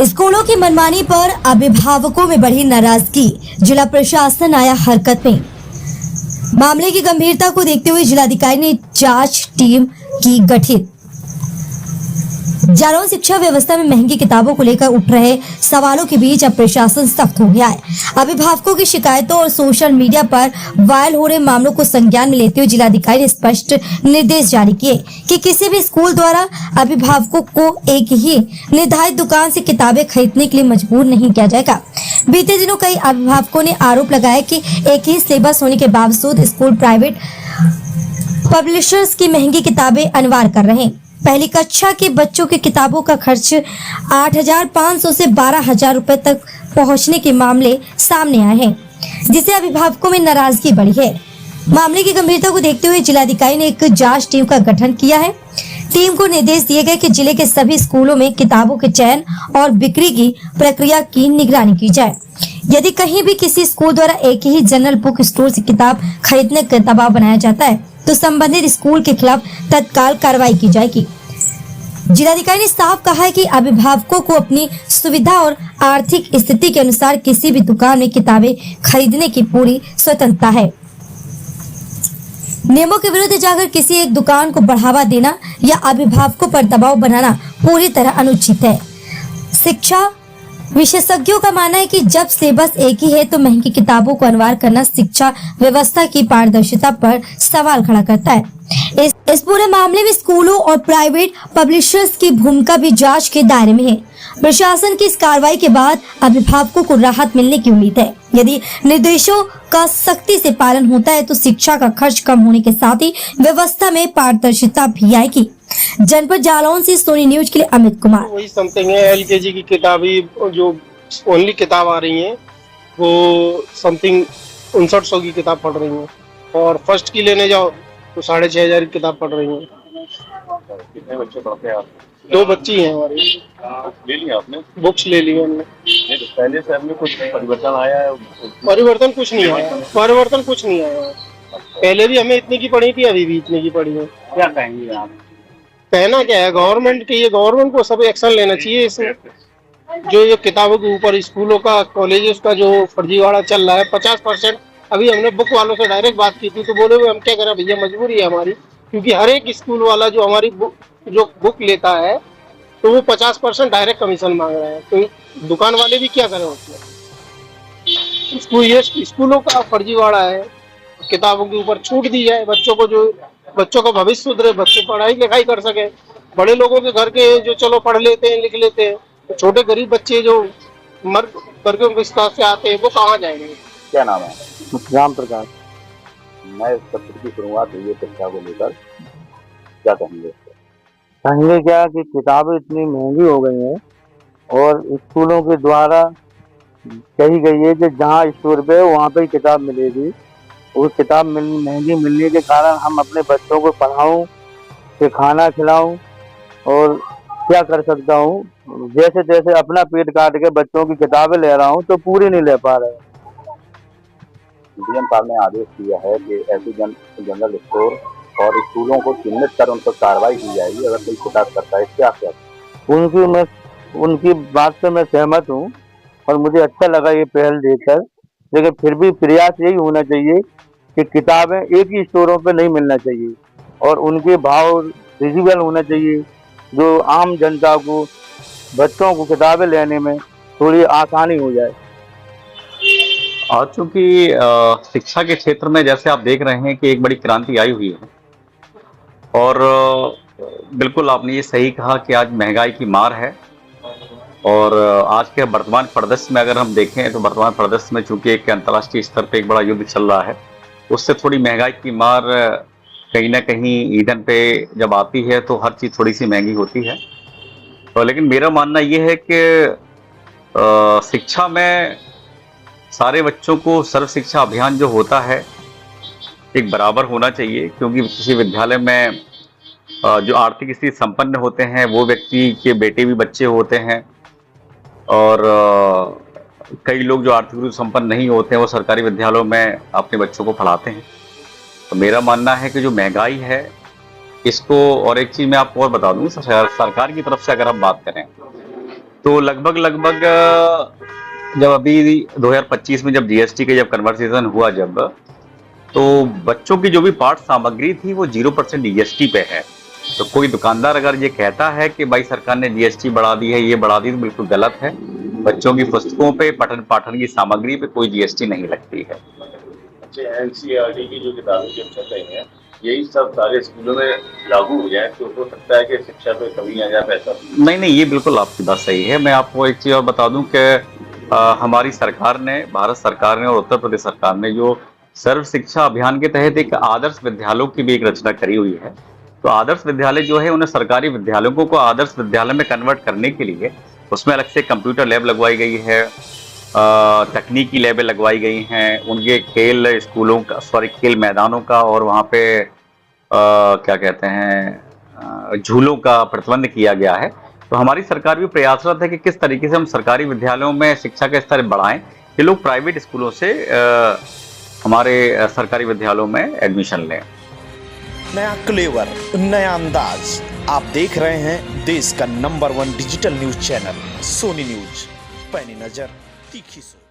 स्कूलों की मनमानी पर अभिभावकों में बढ़ी नाराजगी, जिला प्रशासन आया हरकत में। मामले की गंभीरता को देखते हुए जिलाधिकारी ने जांच टीम की गठित। जालौन शिक्षा व्यवस्था में महंगी किताबों को लेकर उठ रहे सवालों के बीच अब प्रशासन सख्त हो गया है। अभिभावकों की शिकायतों और सोशल मीडिया पर वायरल हो रहे मामलों को संज्ञान में लेते हुए जिलाधिकारी ने स्पष्ट निर्देश जारी किए कि किसी भी स्कूल द्वारा अभिभावकों को एक ही निर्धारित दुकान से किताबें खरीदने के लिए मजबूर नहीं किया जाएगा। बीते दिनों कई अभिभावकों ने आरोप लगाया कि एक ही सिलेबस होने के बावजूद स्कूल प्राइवेट पब्लिशर्स की महंगी किताबें अनिवार्य कर रहे हैं। पहली कक्षा के बच्चों की किताबों का खर्च 8,500 से 12,000 रुपए तक पहुंचने के मामले सामने आए हैं, जिससे अभिभावकों में नाराजगी बढ़ी है। मामले की गंभीरता को देखते हुए जिलाधिकारी ने एक जांच टीम का गठन किया है। टीम को निर्देश दिए गए कि जिले के सभी स्कूलों में किताबों के चयन और बिक्री की प्रक्रिया की निगरानी की जाए। यदि कहीं भी किसी स्कूल द्वारा एक ही जनरल बुक स्टोर से किताब खरीदने का दबाव बनाया जाता है तो संबंधित स्कूल के खिलाफ तत्काल कार्रवाई की जाएगी। जिलाधिकारी ने साफ कहा है कि अभिभावकों को अपनी सुविधा और आर्थिक स्थिति के अनुसार किसी भी दुकान में किताबें खरीदने की पूरी स्वतंत्रता है। नियमों के विरुद्ध जाकर किसी एक दुकान को बढ़ावा देना या अभिभावकों पर दबाव बनाना पूरी तरह अनुचित है। शिक्षा विशेषज्ञों का मानना है कि जब सिलेबस एक ही है तो महंगी किताबों को अनिवार्य करना शिक्षा व्यवस्था की पारदर्शिता पर सवाल खड़ा करता है। इस पूरे मामले में स्कूलों और प्राइवेट पब्लिशर्स की भूमिका भी जांच के दायरे में है। प्रशासन की इस कार्रवाई के बाद अभिभावकों को राहत मिलने की उम्मीद है। यदि निर्देशों का सख्ती से पालन होता है तो शिक्षा का खर्च कम होने के साथ ही व्यवस्था में पारदर्शिता भी आएगी। जनपद जालौन से सोनी न्यूज के लिए अमित कुमार। वही समथिंग है, एलकेजी की किताबें जो ओनली किताब आ रही हैं वो समथिंग 5900 की किताब पढ़ रही हैं और फर्स्ट की लेने जाओ तो 6,500 की किताब पढ़ रही हैं। कितने बच्चे पढ़ते हैं आप? 2 बच्ची हैं हमारी। ले लिया आपने? बुक्स ले ली हमने। तो पहले से हमने कुछ परिवर्तन आया है? परिवर्तन कुछ नहीं आया। पहले भी हमें इतनी की पड़ी थी, अभी भी इतनी की पड़ी है। क्या कहेंगे आप? कहना क्या है, गवर्नमेंट को सब एक्शन लेना चाहिए इसमें। जो किताबों के ऊपर स्कूलों का कॉलेजेस का जो फर्जीवाड़ा चल रहा है 50%। अभी हमने बुक वालों से डायरेक्ट बात की थी तो बोले हुए हम क्या करें भैया, मजबूरी है हमारी, क्योंकि हर एक स्कूल वाला जो हमारी बुक लेता है तो वो 50% डायरेक्ट कमीशन मांग रहा है। तो दुकान वाले भी क्या करें उसमें। स्कूलों का फर्जीवाड़ा है। किताबों के ऊपर छूट दी जाए, बच्चों का भविष्य सुधरे, बच्चे पढ़ाई लिखाई कर सके। बड़े लोगों के घर के जो चलो पढ़ लेते हैं, लिख लेते हैं, तो छोटे गरीब बच्चे जो मर्द वर्गों के हिसाब से आते हैं वो कहाँ जाएंगे। क्या नाम है? राम प्रकाश। मैं इस सत्र की शुरुआत हुई है शिक्षा को लेकर, क्या कहेंगे? कहेंगे क्या कि किताबें इतनी महंगी हो गई हैं और स्कूलों के द्वारा कही गई है कि जहाँ स्टोर पे वहाँ पे ही किताब मिलेगी। वो किताब महंगी मिलने के कारण हम अपने बच्चों को पढ़ाऊँ, फिर खाना खिलाऊँ और क्या कर सकता हूँ। जैसे तैसे अपना पेट काट के बच्चों की किताबें ले रहा हूँ तो पूरी नहीं ले पा रहे। डीएम साहब ने आदेश दिया है कि ऐसे जनरल स्टोर और स्कूलों को चिन्हित कर उन पर कार्रवाई की जाएगी अगर कोई शिकायत करता है। क्या उनकी बात से मैं सहमत हूँ और मुझे अच्छा लगा ये पहल देखकर, लेकिन फिर भी प्रयास यही होना चाहिए कि किताबें एक ही स्टोरों पे नहीं मिलना चाहिए और उनके भाव रिजनेबल होना चाहिए, जो आम जनता को, बच्चों को किताबें लेने में थोड़ी आसानी हो जाए। और चूंकि शिक्षा के क्षेत्र में जैसे आप देख रहे हैं कि एक बड़ी क्रांति आई हुई है और बिल्कुल आपने ये सही कहा कि आज महंगाई की मार है और आज के वर्तमान परिदृश्य में अगर हम देखें तो वर्तमान परिदृश्य में चूंकि एक अंतर्राष्ट्रीय स्तर पे एक बड़ा युद्ध चल रहा है, उससे थोड़ी महंगाई की मार कहीं ना कहीं ईंधन पे जब आती है तो हर चीज़ थोड़ी सी महंगी होती है। तो लेकिन मेरा मानना ये है कि शिक्षा में सारे बच्चों को सर्व शिक्षा अभियान जो होता है एक बराबर होना चाहिए, क्योंकि किसी विद्यालय में जो आर्थिक स्थिति संपन्न होते हैं वो व्यक्ति के बेटे भी बच्चे होते हैं और कई लोग जो आर्थिक रूप से संपन्न नहीं होते हैं वो सरकारी विद्यालयों में अपने बच्चों को पढ़ाते हैं। तो मेरा मानना है कि जो महंगाई है इसको, और एक चीज़ मैं आपको और बता दूं, सरकार की तरफ से अगर हम बात करें तो लगभग जब अभी 2025 में जब जीएसटी के जब कन्वर्सेशन हुआ तो बच्चों की जो भी पाठ सामग्री थी वो 0% जीएसटी पे है। तो कोई दुकानदार अगर ये कहता है कि भाई सरकार ने जीएसटी बढ़ा दी है, ये बढ़ा दी, तो बिल्कुल गलत है। बच्चों की पुस्तकों पे, पठन पाठन की सामग्री पे कोई जीएसटी नहीं लगती है। अच्छा, एनसीईआरटी की जो किताबें जब चल रही हैं, यही सब सारे स्कूलों में लागू हो जाए तो हो सकता है कि शिक्षा पे कमी आ जाए, पैसा? नहीं, ये बिल्कुल आपकी बात सही है। मैं आपको एक चीज और बता दूं कि हमारी सरकार ने, भारत सरकार ने और उत्तर प्रदेश सरकार ने जो सर्व शिक्षा अभियान के तहत एक आदर्श विद्यालयों की भी एक रचना करी हुई है। तो आदर्श विद्यालय जो है, उन्हें सरकारी विद्यालयों को आदर्श विद्यालय में कन्वर्ट करने के लिए उसमें अलग से कंप्यूटर लैब लगवाई गई है, तकनीकी लैबें लगवाई गई हैं, उनके खेल स्कूलों का, खेल मैदानों का और वहाँ पे क्या कहते हैं, झूलों का प्रबंध किया गया है। तो हमारी सरकार भी प्रयासरत है कि किस तरीके से हम सरकारी विद्यालयों में शिक्षा का स्तर बढ़ाएं कि लोग प्राइवेट स्कूलों से हमारे सरकारी विद्यालयों में एडमिशन लें। नया क्लेवर, नया अंदाज। आप देख रहे हैं देश का नंबर 1 डिजिटल न्यूज चैनल सोनी न्यूज। पैनी नजर, तीखी सोच।